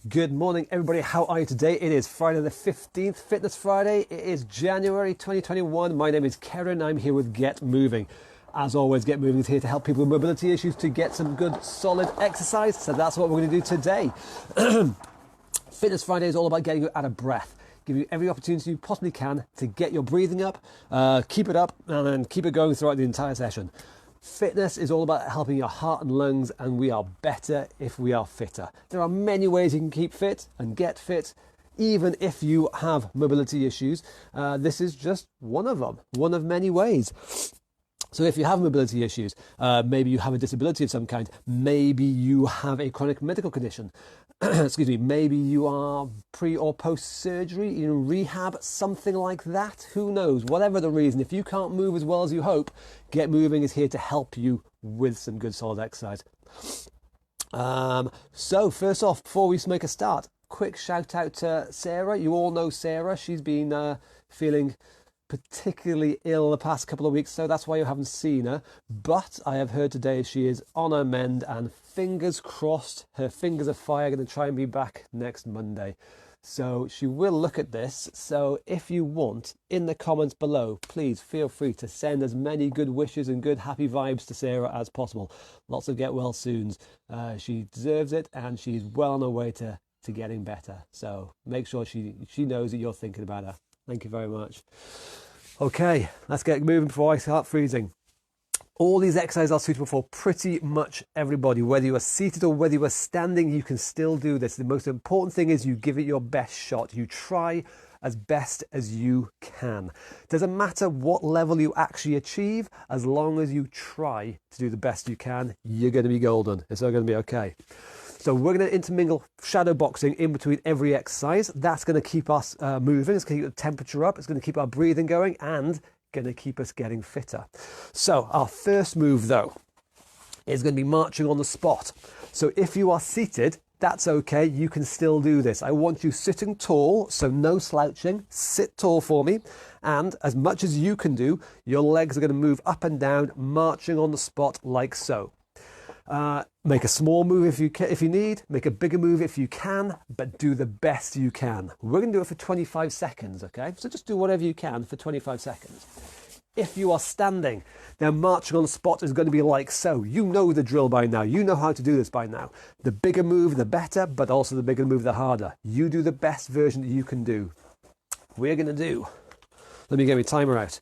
Good morning, everybody. How are you today? It is Friday the 15th, Fitness Friday. It is January 2021. My name is Karen. I'm here with Get Moving. As always, Get Moving is here to help people with mobility issues to get some good, solid exercise. So that's what we're going to do today. Fitness Friday is all about getting you out of breath, give you every opportunity you possibly can to get your breathing up, keep it up, and then keep it going throughout the entire session. Fitness is all about helping your heart and lungs, and we are better if we are fitter. There are many ways you can keep fit and get fit, even if you have mobility issues. This is just one of them, one of many ways. So if you have mobility issues, maybe you have a disability of some kind, maybe you have a chronic medical condition, excuse me, maybe you are pre or post surgery, rehab, something like that, who knows, whatever the reason. If you can't move as well as you hope, Get Moving is here to help you with some good solid exercise. So first off, before we make a start, quick shout out to Sarah. You all know Sarah. She's been feeling particularly ill the past couple of weeks, so that's why you haven't seen her. But I have heard today she is on her mend, and fingers crossed, her fingers of fire, going to try and be back next Monday. So she will look at this. So if you want, in the comments below, please feel free to send as many good wishes and good happy vibes to Sarah as possible. Lots of get well soons. She deserves it, and she's well on her way to getting better. So make sure she knows that you're thinking about her. Thank you very much. Okay, let's get moving before I start freezing. All these exercises are suitable for pretty much everybody. Whether you are seated or whether you are standing, you can still do this. The most important thing is you give it your best shot. You try as best as you can. Doesn't matter what level you actually achieve, as long as you try to do the best you can, you're going to be golden. It's all going to be okay. So we're going to intermingle shadow boxing in between every exercise. That's going to keep us moving. It's going to keep the temperature up. It's going to keep our breathing going and going to keep us getting fitter. So our first move, though, is going to be marching on the spot. So if you are seated, that's okay. You can still do this. I want you sitting tall, so no slouching. Sit tall for me. And as much as you can do, your legs are going to move up and down, marching on the spot like so. Make a small move if you need, make a bigger move if you can, but do the best you can. We're going to do it for 25 seconds, okay? So just do whatever you can for 25 seconds. If you are standing, then marching on the spot is going to be like so. You know the drill by now. You know how to do this by now. The bigger move, the better, but also the bigger move, the harder. You do the best version that you can do. We're going to do, let me get my timer out.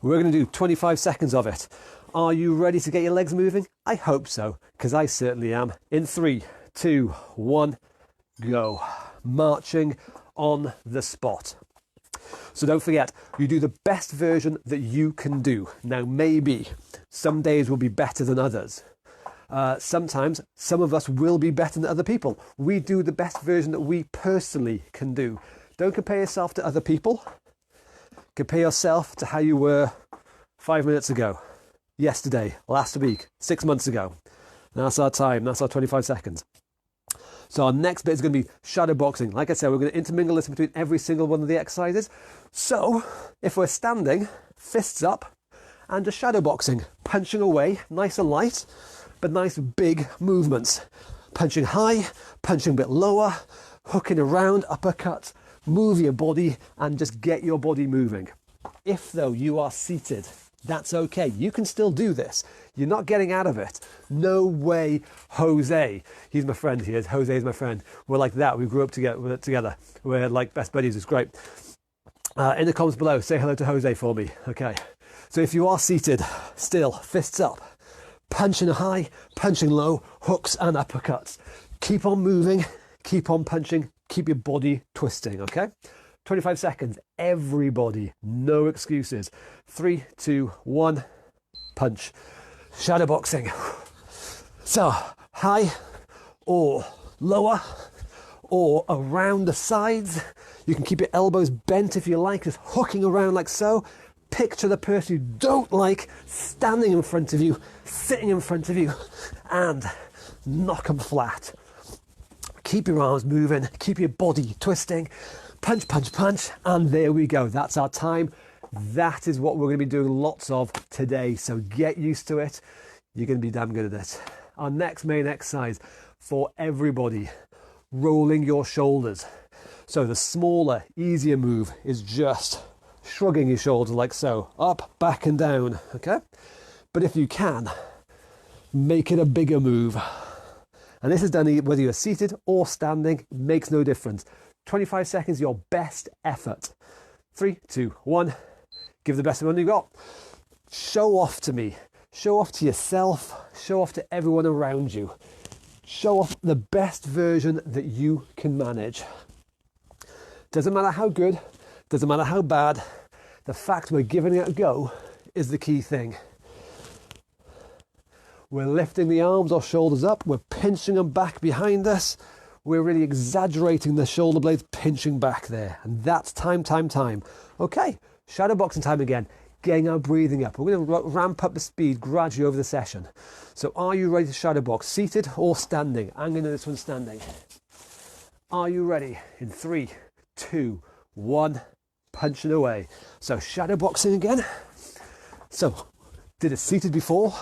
We're going to do 25 seconds of it. Are you ready to get your legs moving? I hope so, because I certainly am. In 3, 2, 1, go. Marching on the spot. So don't forget, you do the best version that you can do. Now, maybe some days will be better than others. Sometimes some of us will be better than other people. We do the best version that we personally can do. Don't compare yourself to other people. Compare yourself to how you were 5 minutes ago, yesterday, last week, 6 months ago. That's our time. That's our 25 seconds. So our next bit is going to be shadow boxing. Like I said, we're going to intermingle this between every single one of the exercises. So if we're standing, fists up, and just shadow boxing, punching away, nice and light, but nice big movements. Punching high, punching a bit lower, hooking around, uppercut, move your body, and just get your body moving. If, though, you are seated, that's okay. You can still do this. You're not getting out of it. No way, Jose. He's my friend. Jose is my friend. We're like that. We grew up together. We're like best buddies. It's great. In the comments below, say hello to Jose for me. Okay. So if you are seated, still, fists up, punching high, punching low, hooks and uppercuts. Keep on moving. Keep on punching. Keep your body twisting. Okay. 25 seconds, everybody, no excuses. 3, 2, 1, punch. Shadow boxing. So, high or lower or around the sides. You can keep your elbows bent if you like, just hooking around like so. Picture the person you don't like standing in front of you, sitting in front of you, and knock them flat. Keep your arms moving, keep your body twisting. Punch, punch, punch, and there we go. That's our time. That is what we're going to be doing lots of today. So get used to it. You're going to be damn good at it. Our next main exercise for everybody, rolling your shoulders. So the smaller, easier move is just shrugging your shoulders like so, up, back and down, okay? But if you can, make it a bigger move. And this is done whether you're seated or standing, it makes no difference. 25 seconds, your best effort. 3, 2, 1, give the best one you got. Show off to me, show off to yourself, show off to everyone around you. Show off the best version that you can manage. Doesn't matter how good, doesn't matter how bad, the fact we're giving it a go is the key thing. We're lifting the arms or shoulders up, we're pinching them back behind us, we're really exaggerating the shoulder blades pinching back there. And that's time. Okay, shadow boxing time again, getting our breathing up. We're going to ramp up the speed gradually over the session. So are you ready to shadow box, seated or standing? I'm going to do this one standing. Are you ready? In 3, 2, 1, punching away. So shadow boxing again. So did it seated before.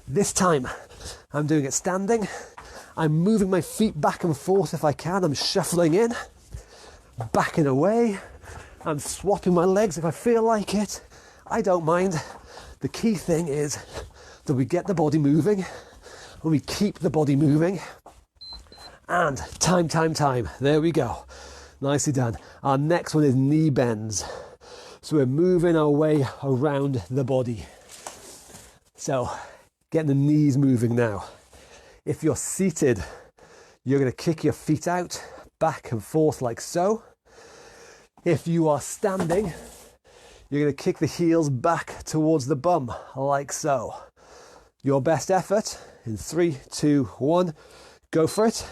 This time I'm doing it standing. I'm moving my feet back and forth if I can. I'm shuffling in, backing away. I'm swapping my legs if I feel like it. I don't mind. The key thing is that we get the body moving and we keep the body moving. And time. There we go. Nicely done. Our next one is knee bends. So we're moving our way around the body. So getting the knees moving now. If you're seated, you're going to kick your feet out, back and forth like so. If you are standing, you're going to kick the heels back towards the bum like so. Your best effort in 3, 2, 1, go for it.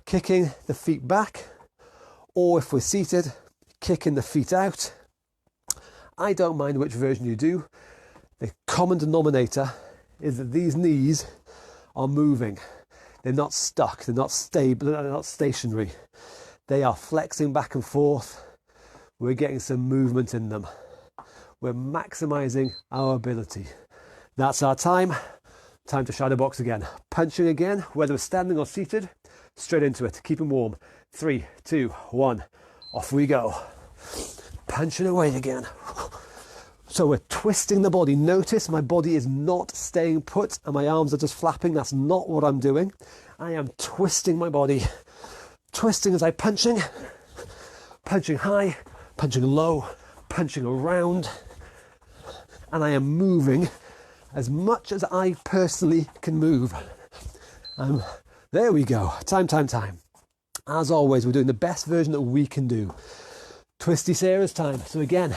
Kicking the feet back, or if we're seated, kicking the feet out. I don't mind which version you do. The common denominator is that these knees are moving. They're not stuck, they're not stable, they're not stationary. They are flexing back and forth. We're getting some movement in them. We're maximizing our ability. That's our time. Time to shadow box again. Punching again, whether we're standing or seated, straight into it. Keep them warm. 3, 2, 1, off we go. Punching away again. So we're twisting the body. Notice my body is not staying put and my arms are just flapping. That's not what I'm doing. I am twisting my body. Twisting as I'm punching. Punching high, punching low, punching around. And I am moving as much as I personally can move. There we go. Time. As always, we're doing the best version that we can do. Twisty Sarah's time. So again,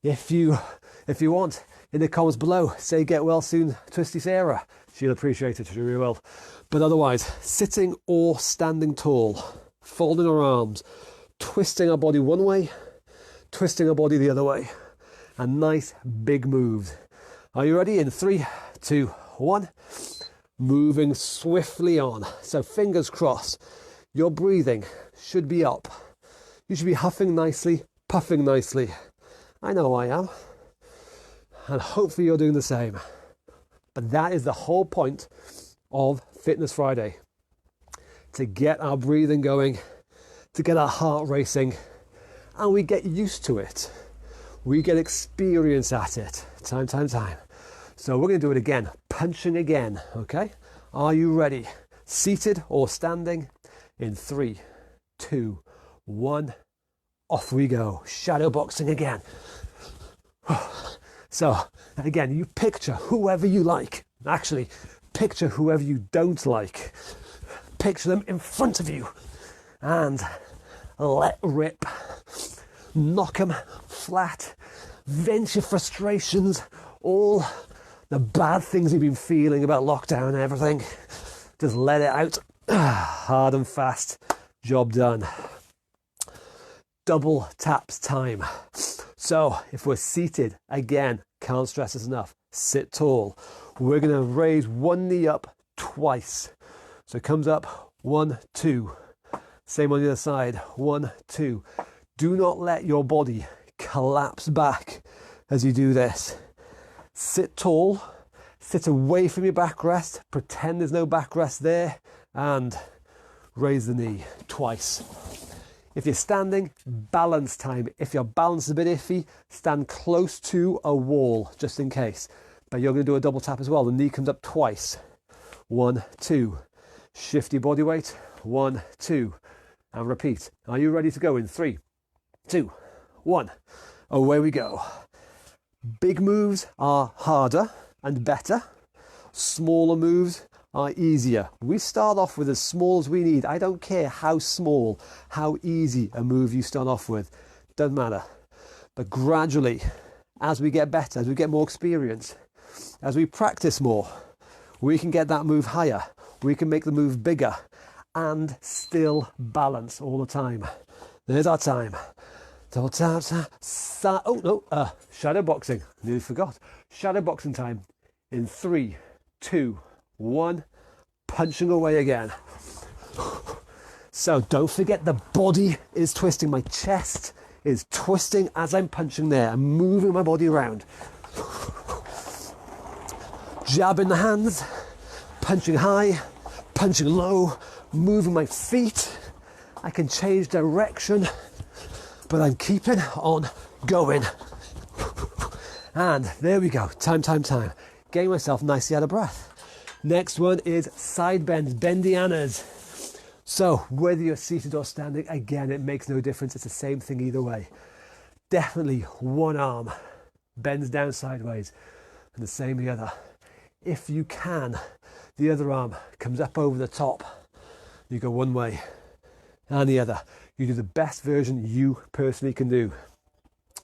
if you want, in the comments below, say get well soon, Twisty Sarah. She'll appreciate it, she really will. But otherwise, sitting or standing tall, folding our arms, twisting our body one way, twisting our body the other way. And nice big moves. Are you ready? In 3, 2, 1. Moving swiftly on. So fingers crossed. Your breathing should be up. You should be huffing nicely, puffing nicely. I know I am. And hopefully you're doing the same. But that is the whole point of Fitness Friday. To get our breathing going, to get our heart racing, and we get used to it. We get experience at it. Time. So we're going to do it again. Punching again, okay? Are you ready? Seated or standing? In 3, 2, 1, off we go. Shadow boxing again. So, again, you picture whoever you like. Actually, picture whoever you don't like. Picture them in front of you. And let rip. Knock them flat. Vent your frustrations. All the bad things you've been feeling about lockdown and everything. Just let it out. Hard and fast. Job done. Double taps time. So if we're seated, again, can't stress this enough, sit tall. We're going to raise one knee up twice. So it comes up, 1, 2. Same on the other side, 1, 2. Do not let your body collapse back as you do this. Sit tall, sit away from your backrest, pretend there's no backrest there, and raise the knee twice. If you're standing, balance time. If your balance is a bit iffy, stand close to a wall, just in case. But you're going to do a double tap as well. The knee comes up twice. 1, 2. Shift your body weight. 1, 2. And repeat. Are you ready to go in 3, 2, 1. Away we go. Big moves are harder and better. Smaller moves are easier. We start off with as small as we need. I don't care how small, how easy a move you start off with. Doesn't matter. But gradually, as we get better, as we get more experience, as we practice more, we can get that move higher. We can make the move bigger and still balance all the time. There's our time. Shadow boxing. Nearly forgot. Shadow boxing time in 3, 2, 1. Punching away again. So don't forget the body is twisting. My chest is twisting as I'm punching there. I'm moving my body around. Jab in the hands, punching high, punching low, moving my feet. I can change direction, but I'm keeping on going. And there we go. Time. Getting myself nicely out of breath. Next one is side bends, bendianas. So whether you're seated or standing, again, it makes no difference. It's the same thing either way. Definitely one arm bends down sideways and the same the other. If you can, the other arm comes up over the top. You go one way and the other. You do the best version you personally can do.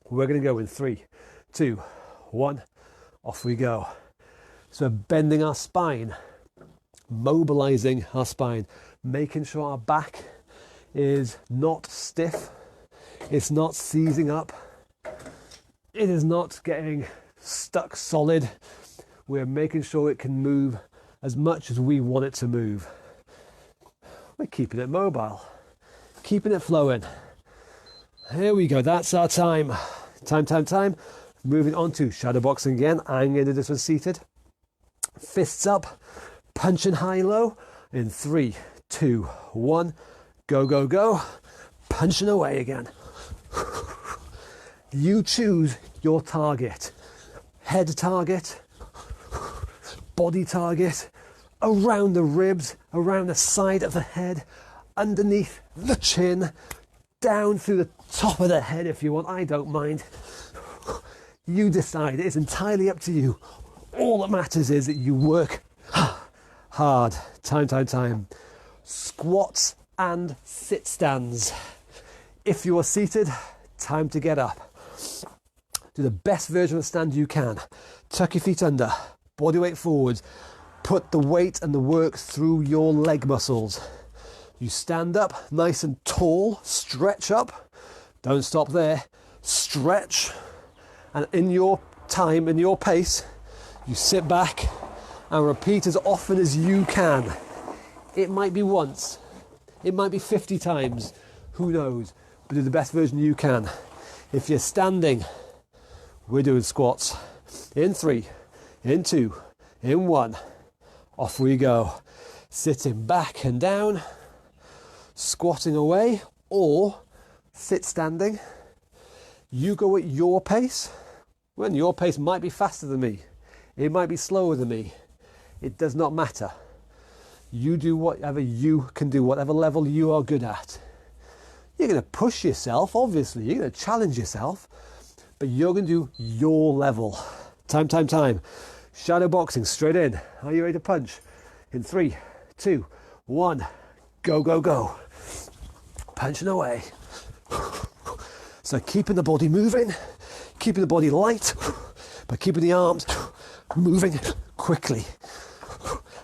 We're going to go in 3, 2, 1. Off we go. So we're bending our spine, mobilizing our spine, making sure our back is not stiff, it's not seizing up, it is not getting stuck solid. We're making sure it can move as much as we want it to move. We're keeping it mobile, keeping it flowing. Here we go, that's our time. Time. Moving on to shadow boxing again. I'm going to do this one seated. Fists up, punching high-low in 3, 2, 1. Go. Punching away again. You choose your target. Head target, body target, around the ribs, around the side of the head, underneath the chin, down through the top of the head if you want. I don't mind. You decide. It's entirely up to you. All that matters is that you work hard. Time. Squats and sit stands. If you are seated, time to get up. Do the best version of the stand you can. Tuck your feet under, body weight forwards. Put the weight and the work through your leg muscles. You stand up nice and tall, stretch up. Don't stop there. Stretch. And in your time, in your pace, you sit back and repeat as often as you can. It might be once, it might be 50 times, who knows, but do the best version you can. If you're standing, we're doing squats. In 3, in 2, in 1, off we go. Sitting back and down, squatting away, or sit standing. You go at your pace. Well, your pace might be faster than me. It might be slower than me. It does not matter. You do whatever you can do, whatever level you are good at. You're going to push yourself, obviously. You're going to challenge yourself, but you're going to do your level. Time. Shadow boxing, straight in. Are you ready to punch? In 3, 2, 1. Go. Punching away. So keeping the body moving, keeping the body light, but keeping the arms moving quickly.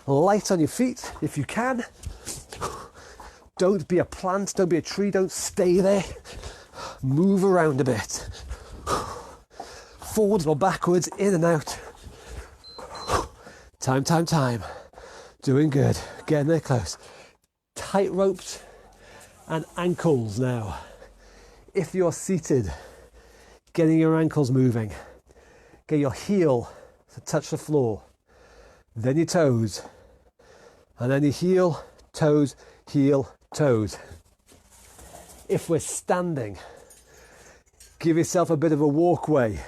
Light on your feet if you can. Don't be a plant, don't be a tree, don't stay there. Move around a bit. Forwards or backwards, in and out. Time. Doing good, getting there close. Tight ropes and ankles now. If you're seated, getting your ankles moving. Get your heel to touch the floor. Then your toes. And then your heel, toes, heel, toes. If we're standing, give yourself a bit of a walkway.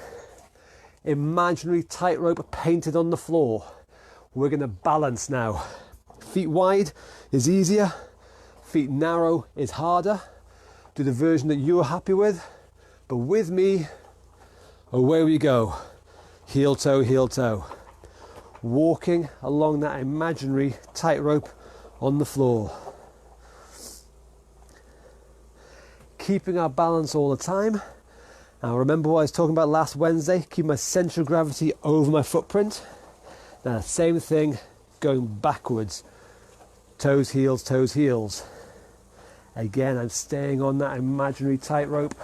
Imaginary tightrope painted on the floor. We're going to balance now. Feet wide is easier, feet narrow is harder. Do the version that you are happy with, but with me, away we go. Heel toe, heel toe. Walking along that imaginary tightrope on the floor. Keeping our balance all the time. Now remember what I was talking about last Wednesday, keep my centre of gravity over my footprint. Now same thing, going backwards. Toes, heels, toes, heels. Again, I'm staying on that imaginary tightrope.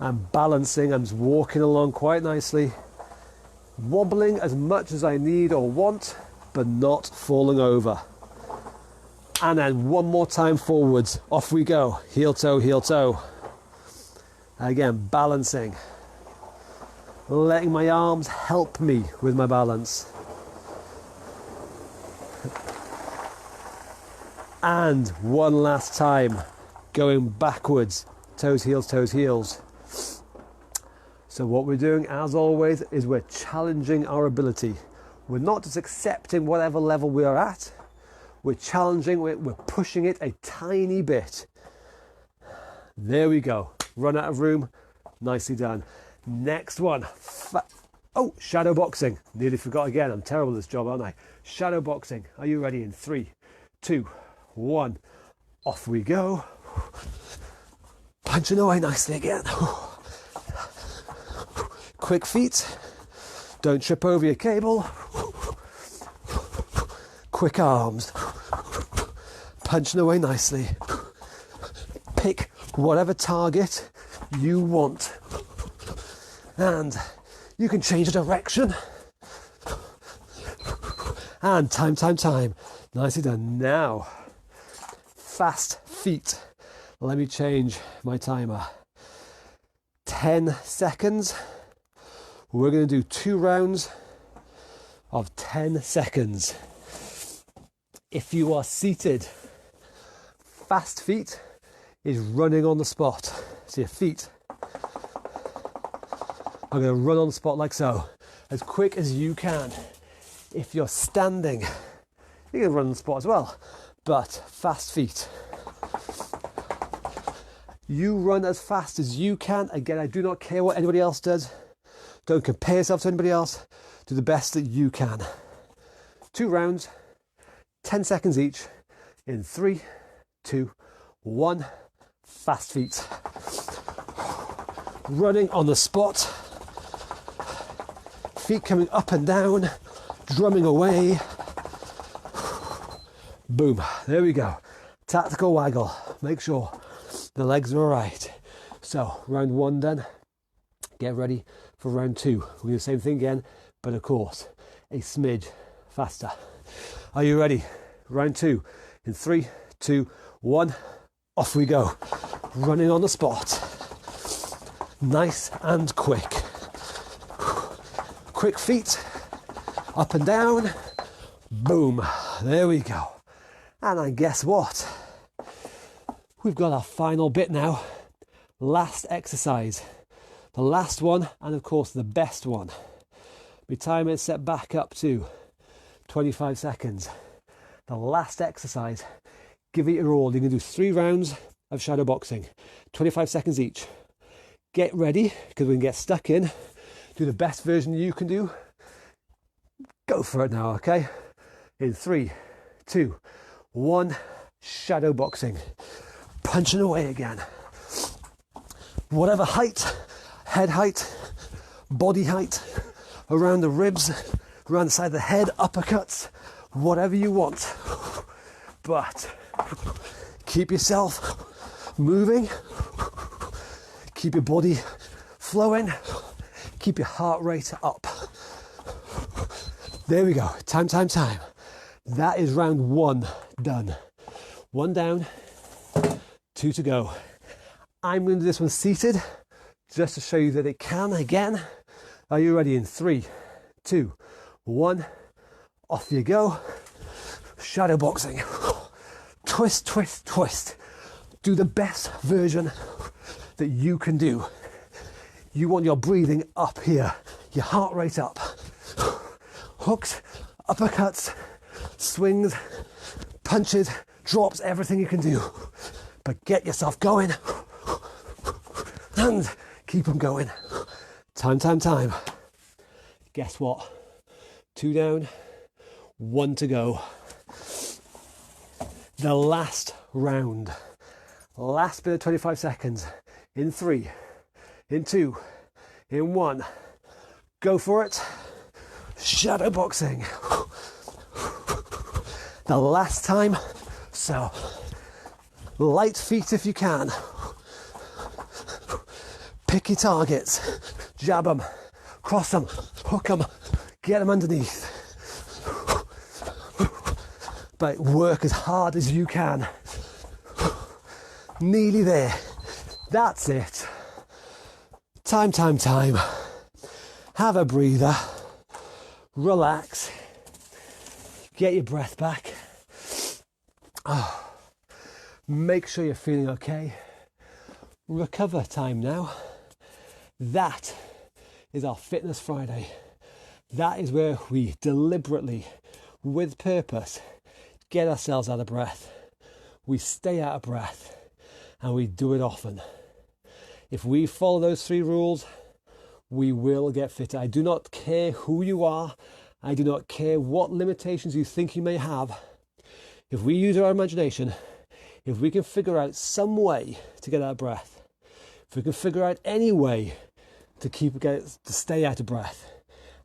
I'm balancing, I'm just walking along quite nicely. Wobbling as much as I need or want, but not falling over. And then one more time forwards, off we go. Heel toe, heel toe. Again, balancing. Letting my arms help me with my balance. And one last time, going backwards. Toes, heels, toes, heels. So what we're doing, as always, is we're challenging our ability. We're not just accepting whatever level we are at. We're challenging, we're pushing it a tiny bit. There we go. Run out of room. Nicely done. Next one. Shadow boxing. Nearly forgot again. I'm terrible at this job, aren't I? Shadow boxing. Are you ready? In 3, 2, 1. Off we go. Punching away nicely again. Quick feet. Don't trip over your cable. Quick arms. Punching away nicely. Pick whatever target you want. And you can change the direction. And time. Nicely done. Now, fast feet. Let me change my timer. 10 seconds. We're going to do 2 rounds of 10 seconds. If you are seated, fast feet is running on the spot. So your feet are going to run on the spot like so, as quick as you can. If you're standing, you're going to run on the spot as well, but fast feet. You run as fast as you can. Again, I do not care what anybody else does. Don't compare yourself to anybody else. Do the best that you can. 2 rounds, 10 seconds each. In 3, 2, 1. Fast feet. Running on the spot. Feet coming up and down. Drumming away. Boom. There we go. Tactical waggle. Make sure the legs are all right. So, round 1 done. Get ready for round 2. We're going to do the same thing again, but of course, a smidge faster. Are you ready? Round 2. In 3, 2, 1. Off we go. Running on the spot. Nice and quick. Quick feet. Up and down. Boom. There we go. And then guess what? We've got our final bit now. Last exercise. The last one, and of course the best one. My timer is set back up to 25 seconds. The last exercise. Give it your all. You're going to do 3 rounds of shadow boxing. 25 seconds each. Get ready, because we can get stuck in. Do the best version you can do. Go for it now, okay? In 3, 2, 1. Shadow boxing. Punching away again. Whatever height, head height, body height, around the ribs, around the side of the head, uppercuts, whatever you want. But keep yourself moving, keep your body flowing, keep your heart rate up. There we go. Time. That is round 1 done. 1 down, 2 to go. I'm going to do this one seated, just to show you that it can again. Are you ready? In 3, 2, 1. Off you go. Shadow boxing. twist, twist, twist. Do the best version that you can do. You want your breathing up here, your heart rate up. Hooks, uppercuts, swings, punches, drops, everything you can do. But get yourself going and keep them going. Time, time, time. Guess what? 2 down, 1 to go. The last round. Last bit of 25 seconds. In 3, in 2, in 1. Go for it. Shadow boxing. The last time. So, light feet if you can. Pick your targets. Jab them. Cross them. Hook them. Get them underneath. But work as hard as you can. Nearly there. That's it. Time, time, time. Have a breather. Relax. Get your breath back. Oh. Make sure you're feeling okay. Recover time now. That is our Fitness Friday. That is where we deliberately, with purpose, get ourselves out of breath. We stay out of breath and we do it often. If we follow those 3 rules, we will get fitter. I do not care who you are. I do not care what limitations you think you may have. If we use our imagination, if we can figure out some way to get out of breath, if we can figure out any way to stay out of breath,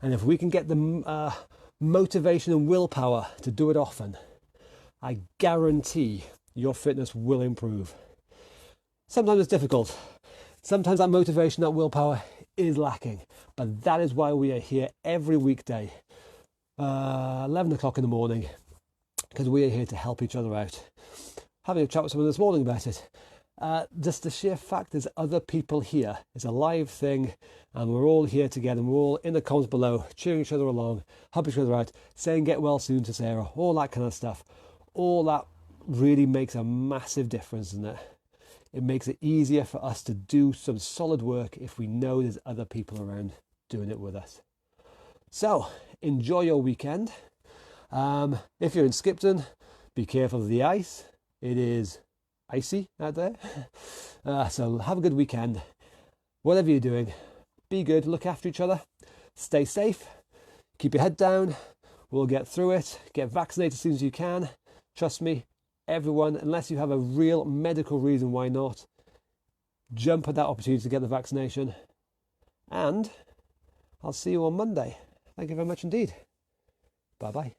and if we can get the motivation and willpower to do it often, I guarantee your fitness will improve. Sometimes it's difficult. Sometimes that motivation, that willpower is lacking. But that is why we are here every weekday, 11 o'clock in the morning, because we are here to help each other out. Having a chat with someone this morning about it. Just the sheer fact there's other people here. It's a live thing and we're all here together and we're all in the comments below, cheering each other along, helping each other out, saying get well soon to Sarah, all that kind of stuff. All that really makes a massive difference, doesn't it? It makes it easier for us to do some solid work if we know there's other people around doing it with us. So, enjoy your weekend. If you're in Skipton, be careful of the ice. It is icy out there. So have a good weekend. Whatever you're doing, be good, look after each other, stay safe, keep your head down. We'll get through it. Get vaccinated as soon as you can. Trust me, everyone, unless you have a real medical reason why not, jump at that opportunity to get the vaccination. And I'll see you on Monday. Thank you very much indeed. Bye-bye.